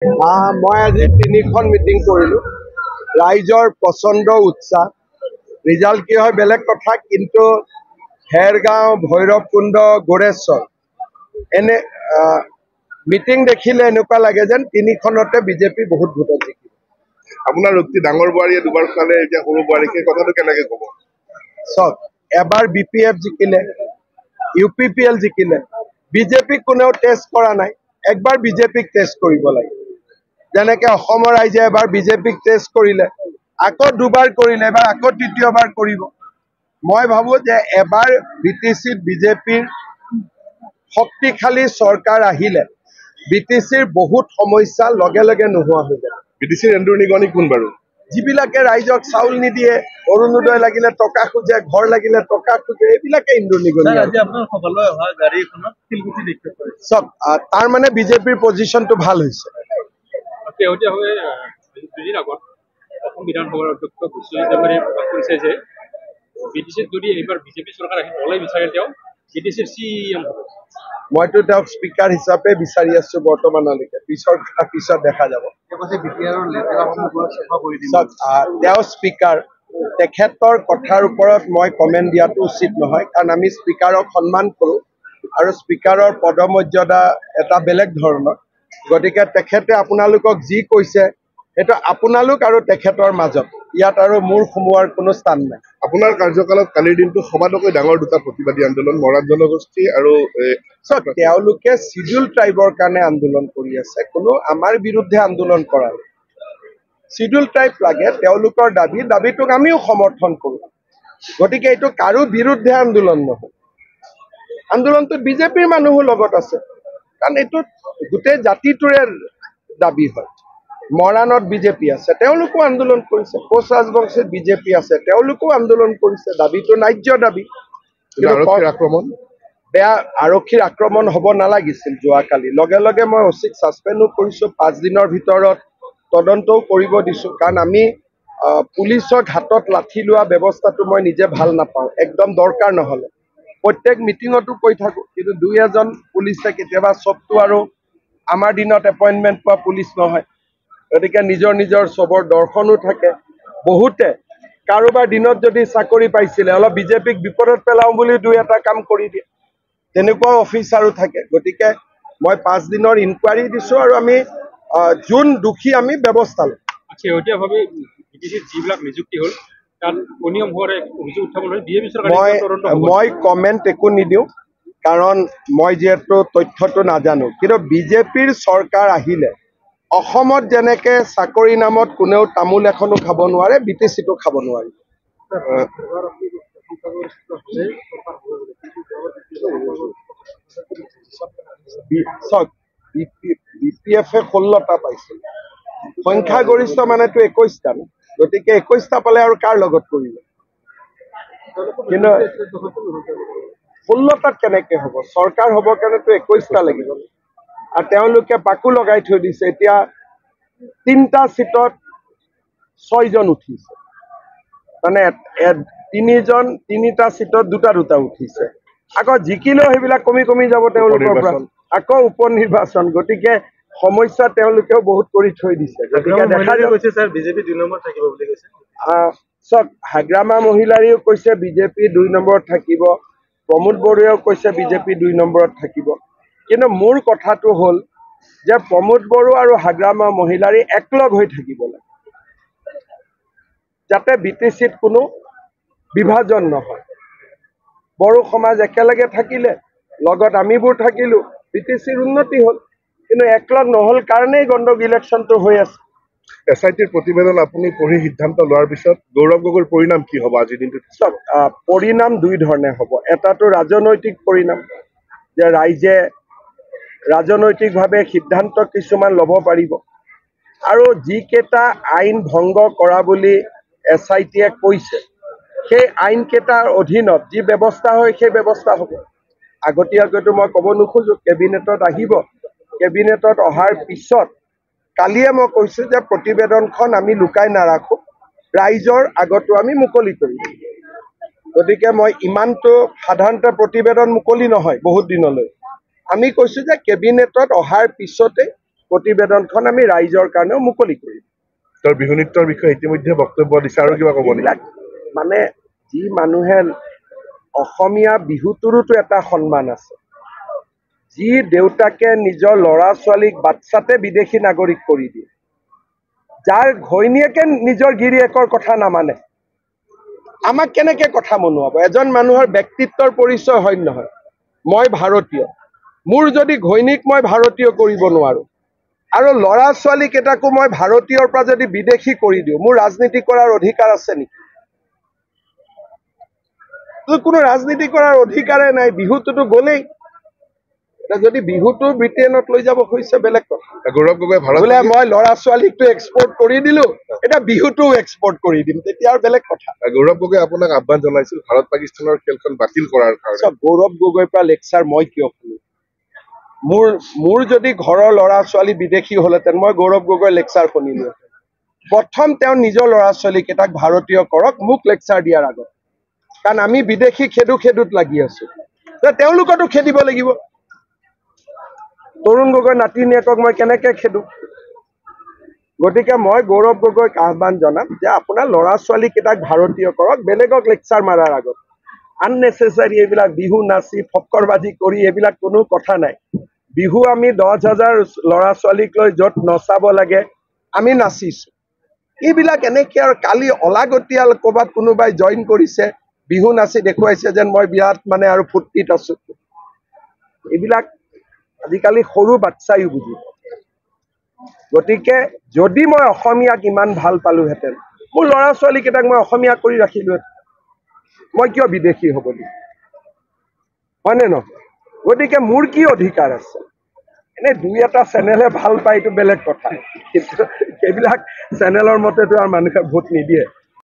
মই আজি 3খন মিটিং কৰিলোঁ। ৰাইজৰ প্ৰচণ্ড উৎসাহ। ৰিজাল্ট কি হয় বেলেগ কথা, কিন্তু হেৰগাঁও, ভৈৰৱকুণ্ড, গোৰেশ্বৰ এনে মিটিং দেখিলে এনেকুৱা লাগে যেন 3খনতে বিজেপি বহুত ভোটত জিকিব। আপোনাৰ অতি ডাঙৰ বোৱাৰীয়ে দুবাৰ খোৱালে, এতিয়া সৰু বোৱাৰীক সেই কথাটো কেনেকৈ ক'ব? চাওক, এবাৰ BPF জিকিলে, UPPL জিকিলে, বিজেপিক কোনেও টেষ্ট কৰা নাই। একবাৰ বিজেপিক টেষ্ট কৰিব লাগে। যেনেকে অসমৰ ৰাইজে এবাৰ বিজেপিক টেষ্ট কৰিলে, আকৌ দুবাৰ কৰিলে, এবাৰ আকৌ তৃতীয়বাৰ কৰিব। মই ভাবোঁ যে এবাৰ BTCত বিজেপিৰ শক্তিশালী চৰকাৰ আহিলে BTCৰ বহুত সমস্যা লগে লগে নোহোৱা হৈ যায়। BTCৰ এন্দুৰ নিগনি কোন বাৰু? যিবিলাকে ৰাইজক চাউল নিদিয়ে, অৰুণোদয় লাগিলে টকা খোজে, ঘৰ লাগিলে টকা খোজে, এইবিলাকে এন্দুৰ নিগনি। চব তাৰ মানে বিজেপিৰ পজিশ্যনটো ভাল হৈছে। শেহতীয়াভাৱে দুদিন আগত অসম বিধানসভাৰ অধ্যক্ষ বিশ্বজিৎ ডাঙৰীয়াই প্ৰকাশ কৰিছে যে BTCত যদি এইবাৰ বিজেপি চৰকাৰ আহি নলয় বিচাৰে তেওঁ BTCৰ CM হ'ব। মইতো তেওঁক স্পীকাৰ হিচাপে বিচাৰি আছো বৰ্তমানলৈকে, পিছত দেখা যাব। তেওঁ স্পীকাৰ, তেখেতৰ কথাৰ ওপৰত মই কমেণ্ট দিয়াটো উচিত নহয়, কাৰণ আমি স্পীকাৰক সন্মান কৰোঁ আৰু স্পীকাৰৰ পদমৰ্যাদা এটা বেলেগ ধৰণৰ। গতিকে তেখেতে আপোনালোকক যি কৈছে সেইটো আপোনালোক আৰু তেখেতৰ মাজত, ইয়াত আৰু মূৰ সোমোৱাৰ কোনো স্থান নাই। আপোনাৰ কাৰ্যকালত কালিৰ দিনটো সবাতোকৈ ডাঙৰ দুটা প্ৰতিবাদী আন্দোলন, মৰাণ জনগোষ্ঠী আৰু তেওঁলোকে চিডিউল ট্ৰাইবৰ কাৰণে আন্দোলন কৰি আছে, কোনো আমাৰ বিৰুদ্ধে আন্দোলন কৰা নাই। চিডিউল ট্ৰাইব লাগে, তেওঁলোকৰ দাবীটোক আমিও সমৰ্থন কৰোঁ। গতিকে এইটো কাৰো বিৰুদ্ধে আন্দোলন নহয়, আন্দোলনটোত বিজেপিৰ মানুহো লগত আছে, কাৰণ এইটো গোটেই জাতিটোৰে দাবী হয়। মৰাণত বিজেপি আছে, তেওঁলোকো আন্দোলন কৰিছে। কোচ ৰাজবংশীত বিজেপি আছে, তেওঁলোকো আন্দোলন কৰিছে। দাবীটো ন্যায্য দাবী। আক্ৰমণ বেয়া, আৰক্ষীৰ আক্ৰমণ হ'ব নালাগিছিল যোৱাকালি। লগে লগে মই OCক ছাছপেণ্ডো কৰিছোঁ, 5 দিনৰ ভিতৰত তদন্তও কৰিব দিছোঁ, কাৰণ আমি পুলিচক হাতত লাঠি লোৱা ব্যৱস্থাটো মই নিজে ভাল নাপাওঁ, একদম দৰকাৰ নহ'লে। প্ৰত্যেক মিটিঙতো কৈ থাকোঁ, কিন্তু 2-এজন পুলিচে কেতিয়াবা চবটো আৰু আমাৰ দিনত এপইণ্টমেণ্ট পোৱা পুলিচ নহয়। গতিকে নিজৰ নিজৰ চবৰ দৰ্শনো থাকে। বহুতে কাৰোবাৰ দিনত যদি চাকৰি পাইছিলে, অলপ বিজেপিক বিপদত পেলাওঁ বুলি 2-এটা কাম কৰি দিয়ে, তেনেকুৱাও অফিচাৰো থাকে। গতিকে মই 5 দিনৰ ইনকুৱাৰী দিছোঁ আৰু আমি যোন দোষী আমি ব্যৱস্থা লওঁ। শেহতীয়াভাৱে BTCত যিবিলাক নিযুক্তি হ'ল তাত অনিয়ম হোৱাৰ অভিযোগ উত্থাপন হয়। মই কমেণ্ট একো নিদিওঁ, কাৰণ মই যিহেতু তথ্যটো নাজানো। কিন্তু বিজেপিৰ চৰকাৰ আহিলে অসমত যেনেকে চাকৰি নামত কোনেও তামোল এখনো খাব নোৱাৰে, BTCটো খাব নোৱাৰিব। BPF-এ 16টা পাইছিল, সংখ্যাগৰিষ্ঠ মানেতো 21টা। গতিকে 21টা পালে আৰু কাৰ লগত কৰিব? কিন্তু 16টাত কেনেকে হ'ব? চৰকাৰ হ'ব কাৰণেতো 21টা লাগিব। আৰু তেওঁলোকে পাকো লগাই থৈ দিছে। এতিয়া 3টা চিটত 6 জন উঠিছে, মানে 3টা চিটত 2টা উঠিছে। আকৌ জিকিলেও সেইবিলাক কমি কমি যাব তেওঁলোকৰ পৰা, আকৌ উপ নিৰ্বাচন। গতিকে সমস্যা তেওঁলোকেও বহুত কৰি থৈ দিছে। গতিকে দেখা গৈছে স্যাৰ বিজেপি 2 নম্বৰত থাকিব বুলি কৈছে। চব হাগ্ৰামা মহিলাৰীও কৈছে বিজেপি 2 নম্বৰত থাকিব, প্ৰমোদ বড়োৱেও কৈছে বিজেপি 2 নম্বৰত থাকিব। কিন্তু মোৰ কথাটো হ'ল যে প্ৰমোদ বড়ো আৰু হাগ্ৰামা মহিলাৰী একলগ হৈ থাকিব লাগে, যাতে BTCত কোনো বিভাজন নহয়। বড়ো সমাজ একেলগে থাকিলে, লগত আমিবোৰ থাকিলোঁ, BTCৰ উন্নতি হ'ল। কিন্তু একলগ নহ'ল কাৰণেই গণ্ডগোল ইলেকশ্যনটো হৈ আছে। SITৰ প্ৰতিবেদন আপুনি পঢ়ি সিদ্ধান্ত লোৱাৰ পিছত গৌৰৱ গগৈৰ পৰিণাম কি হ'ব আজিৰ দিনটোত? পৰিণাম 2 ধৰণে হ'ব। এটাটো ৰাজনৈতিক পৰিণাম, যে ৰাইজে ৰাজনৈতিকভাৱে সিদ্ধান্ত কিছুমান ল'ব পাৰিব, আৰু যিকেইটা আইন ভংগ কৰা বুলি SITয়ে কৈছে, সেই আইনকেইটাৰ অধীনত যি ব্যৱস্থা হয় সেই ব্যৱস্থা হ'ব। আগতীয়াকৈতো মই ক'ব নোখোজোঁ, কেবিনেটত আহিব। কেবিনেটত অহাৰ পিছত কালিয়ে মই কৈছোঁ যে প্ৰতিবেদনখন আমি লুকাই নাৰাখোঁ, ৰাইজৰ আগতো আমি মুকলি কৰিম। গতিকে মই ইমানটো, সাধাৰণতে প্ৰতিবেদন মুকলি নহয় বহুত দিনলৈ। আমি কৈছোঁ যে কেবিনেটত অহাৰ পিছতে প্ৰতিবেদনখন আমি ৰাইজৰ কাৰণেও মুকলি কৰিম। তেওঁৰ বিহু নৃত্যৰ বিষয়ে ইতিমধ্যে বক্তব্য দিছে আৰু কিবা ক'ব নেকি? এইবিলাক মানে যি মানুহে অসমীয়া বিহুটোৰোতো এটা সন্মান আছে। যি দেউতাকে নিজৰ ল'ৰা ছোৱালীক বাচ্চাতে বিদেশী নাগৰিক কৰি দিয়ে, যাৰ ঘৈণীয়েকে নিজৰ গিৰিয়েকৰ কথা নামানে, আমাক কেনেকে কথা মনোৱাব? এজন মানুহৰ ব্যক্তিত্বৰ পৰিচয় হয় নহয়, মই ভাৰতীয়, মোৰ যদি ঘৈণীক মই ভাৰতীয় কৰিব নোৱাৰো আৰু ল'ৰা ছোৱালী কেইটাকো মই ভাৰতীয়ৰ পৰা যদি বিদেশী কৰি দিওঁ, মোৰ ৰাজনীতি কৰাৰ অধিকাৰ আছে নেকি? কোনো ৰাজনীতি কৰাৰ অধিকাৰে নাই। বিহুটোতো গলেই, যদি বিহুটো ব্ৰিটেইনত লৈ যাব খুজিছে বেলেগ কথা। গৌৰৱ গগৈ বোলে মই ল'ৰা ছোৱালীকটো এক্সপৰ্ট কৰি দিলো, এতিয়া বিহুটোও এক্সপৰ্ট কৰি দিম, তেতিয়া আৰু বেলেগ কথা। গৌৰৱ গগৈ আপোনাক আহ্বান জনাইছিল ভাৰত পাকিস্তানৰ খেলখন বাতিল কৰাৰ কাৰণে। গৌৰৱ গগৈৰ পৰা লেকচাৰ মই কিয় শুনো? মোৰ যদি ঘৰৰ ল'ৰা ছোৱালী বিদেশী হলহেঁতেন, মই গৌৰৱ গগৈৰ লেকচাৰ শুনিলোহেঁতেন। প্ৰথম তেওঁ নিজৰ ল'ৰা ছোৱালী কেইটাক ভাৰতীয় কৰক, মোক লেকচাৰ দিয়াৰ আগত। কাৰণ আমি বিদেশী খেদোত লাগি আছো, তেওঁলোকতো খেদিব লাগিব। তৰুণ গগৈ নাতিনীয়েকক মই কেনেকে খেদো? গতিকে মই গৌৰৱ গগৈক আহ্বান জনাম যে আপোনাৰ ল'ৰা ছোৱালী কেইটাক ভাৰতীয় কৰক, বেলেগক লেকচাৰ মাৰাৰ আগত। আননেচেচাৰী এইবিলাক বিহু নাচি ফক্কৰবাজি কৰি এইবিলাক কোনো কথা নাই। বিহু আমি 10,000 ল'ৰা ছোৱালীক লৈ য'ত নচাব লাগে আমি নাচিছো। এইবিলাক এনেকে আৰু কালি অলাগতিয়াল ক'ৰবাত কোনোবাই জইন কৰিছে, বিহু নাচি দেখুৱাইছে যেন মই বিৰাট মানে আৰু ফূৰ্তিত আছো। এইবিলাক আজিকালি সৰু বাচ্চাইও বুজি। গতিকে যদি মই অসমীয়াক ইমান ভাল পালোহেঁতেন, মোৰ ল'ৰা ছোৱালী কেইটাক মই অসমীয়া কৰি ৰাখিলোহেঁতেন। মই কিয় বিদেশী হ'ব দিম? হয়নে নহয়? গতিকে মোৰ কি অধিকাৰ আছে? এনে দুই এটা চেনেলে ভাল পায়, এইটো বেলেগ কথা, কিন্তু সেইবিলাক চেনেলৰ মতেতো আৰু মানুহে ভোট নিদিয়ে।